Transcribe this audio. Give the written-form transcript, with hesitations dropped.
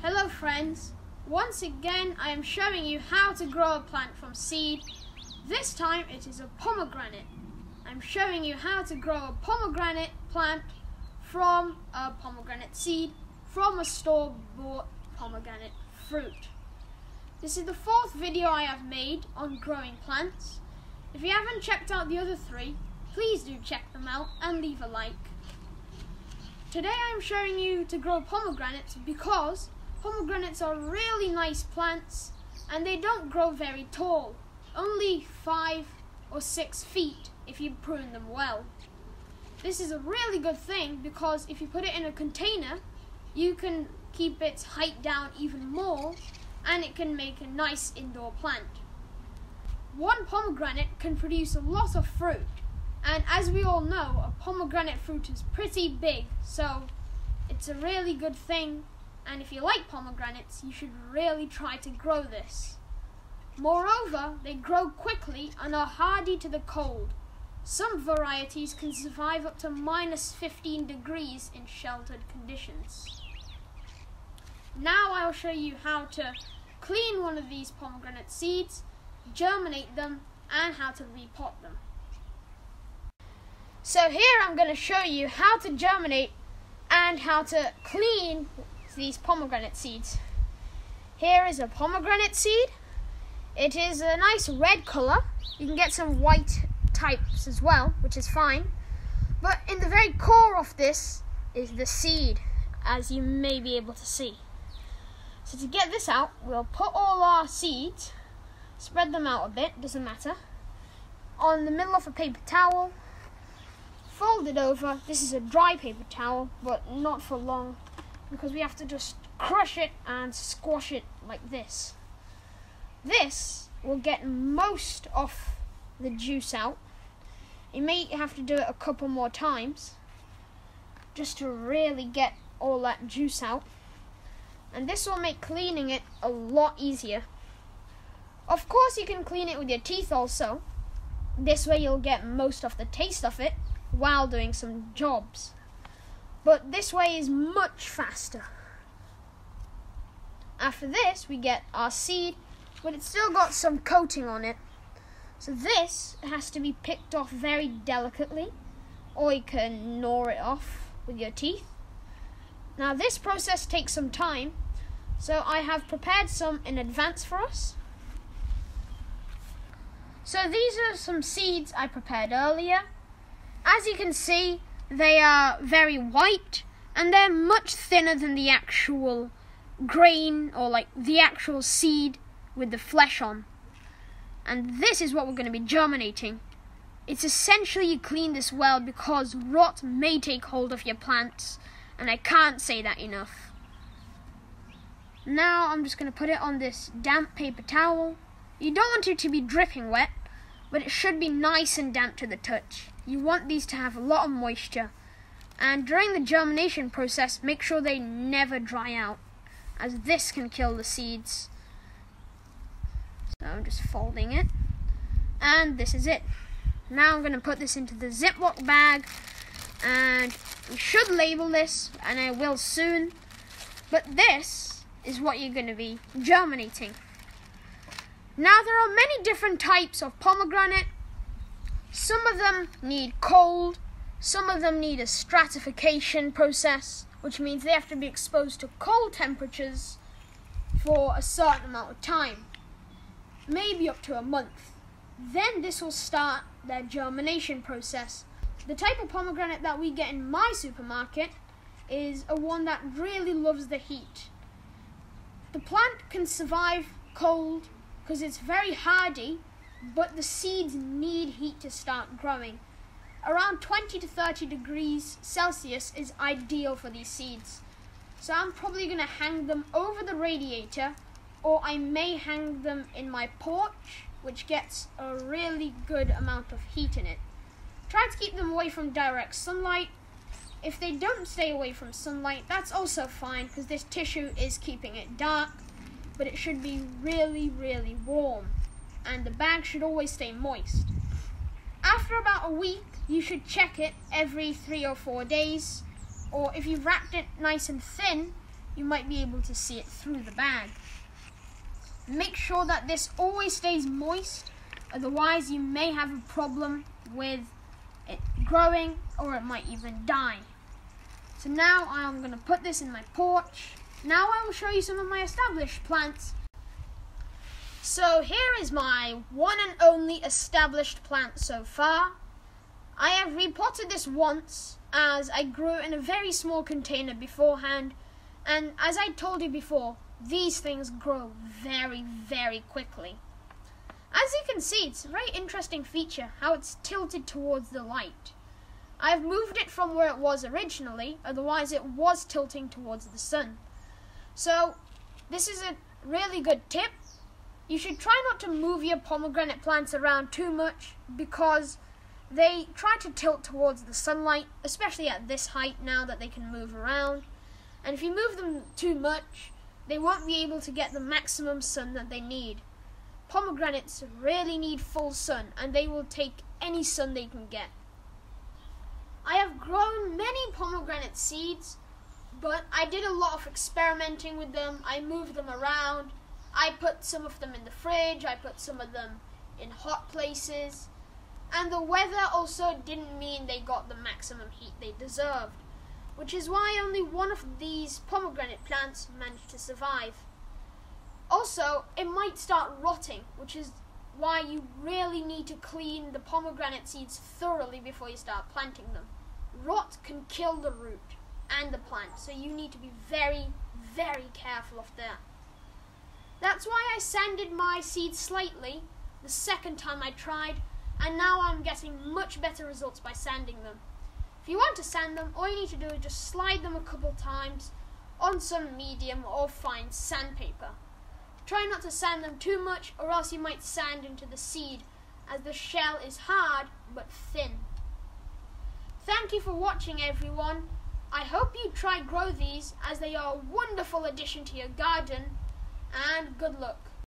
Hello friends, once again I am showing you how to grow a plant from seed. This time it is a pomegranate. I'm showing you how to grow a pomegranate plant from a pomegranate seed from a store-bought pomegranate fruit. This is the fourth video I have made on growing plants. If you haven't checked out the other three, please do check them out and leave a like. Today I am showing you to grow pomegranates because pomegranates are really nice plants and they don't grow very tall, only 5 or 6 feet if you prune them well. This is a really good thing because if you put it in a container, you can keep its height down even more and it can make a nice indoor plant. One pomegranate can produce a lot of fruit, and as we all know, a pomegranate fruit is pretty big, so it's a really good thing. And if you like pomegranates, you should really try to grow this. Moreover, they grow quickly and are hardy to the cold. Some varieties can survive up to -15 degrees in sheltered conditions. Now I'll show you how to clean one of these pomegranate seeds, germinate them, and how to repot them. So here I'm going to show you how to germinate and how to clean these pomegranate seeds. Here is a pomegranate seed. It is a nice red color. You can get some white types as well, which is fine. But in the very core of this is the seed, as you may be able to see. So to get this out, we'll put all our seeds, spread them out a bit, doesn't matter, on the middle of a paper towel, fold it over. This is a dry paper towel, but not for long, because we have to just crush it and squash it like this. This will get most of the juice out. You may have to do it a couple more times just to really get all that juice out. And this will make cleaning it a lot easier. Of course, you can clean it with your teeth also. This way you'll get most of the taste of it while doing some jobs. But this way is much faster. After this, we get our seed, but it's still got some coating on it. So this has to be picked off very delicately, or you can gnaw it off with your teeth. Now this process takes some time, so I have prepared some in advance for us. So these are some seeds I prepared earlier. As you can see, they are very white and they're much thinner than the actual grain or like the actual seed with the flesh on. And this is what we're going to be germinating. It's essentially you clean this well because rot may take hold of your plants, and I can't say that enough. Now I'm just going to put it on this damp paper towel. You don't want it to be dripping wet, but it should be nice and damp to the touch. You want these to have a lot of moisture. And during the germination process, make sure they never dry out, as this can kill the seeds. So I'm just folding it. And this is it. Now I'm going to put this into the Ziploc bag. And we should label this, and I will soon. But this is what you're going to be germinating. Now there are many different types of pomegranate. Some of them need cold, some of them need a stratification process, which means they have to be exposed to cold temperatures for a certain amount of time, maybe up to a month. Then this will start their germination process. The type of pomegranate that we get in my supermarket is a one that really loves the heat. The plant can survive cold because it's very hardy, but the seeds need heat to start growing. Around 20 to 30 degrees Celsius is ideal for these seeds. So I'm probably going to hang them over the radiator, or I may hang them in my porch, which gets a really good amount of heat in it. Try to keep them away from direct sunlight. If they don't stay away from sunlight, that's also fine because this tissue is keeping it dark, but it should be really, really warm. And the bag should always stay moist. After about a week, you should check it every 3 or 4 days, or if you've wrapped it nice and thin, you might be able to see it through the bag. Make sure that this always stays moist, otherwise you may have a problem with it growing, or it might even die. So now I'm going to put this in my porch. Now I will show you some of my established plants. So here is my one and only established plant so far. I have repotted this once, as I grew in a very small container beforehand, and as I told you before, these things grow very, very quickly. As you can see, it's a very interesting feature how it's tilted towards the light. I've moved it from where it was originally, otherwise it was tilting towards the sun. So this is a really good tip. You should try not to move your pomegranate plants around too much, because they try to tilt towards the sunlight, especially at this height now that they can move around. And if you move them too much, they won't be able to get the maximum sun that they need. Pomegranates really need full sun, and they will take any sun they can get. I have grown many pomegranate seeds, but I did a lot of experimenting with them. I moved them around. I put some of them in the fridge, I put some of them in hot places, and the weather also didn't mean they got the maximum heat they deserved, which is why only one of these pomegranate plants managed to survive. Also, it might start rotting, which is why you really need to clean the pomegranate seeds thoroughly before you start planting them. Rot can kill the root and the plant, so you need to be very, very careful of that. That's why I sanded my seeds slightly the second time I tried, and now I'm getting much better results by sanding them. If you want to sand them, all you need to do is just slide them a couple times on some medium or fine sandpaper. Try not to sand them too much, or else you might sand into the seed, as the shell is hard but thin. Thank you for watching, everyone. I hope you try grow these, as they are a wonderful addition to your garden, and good luck.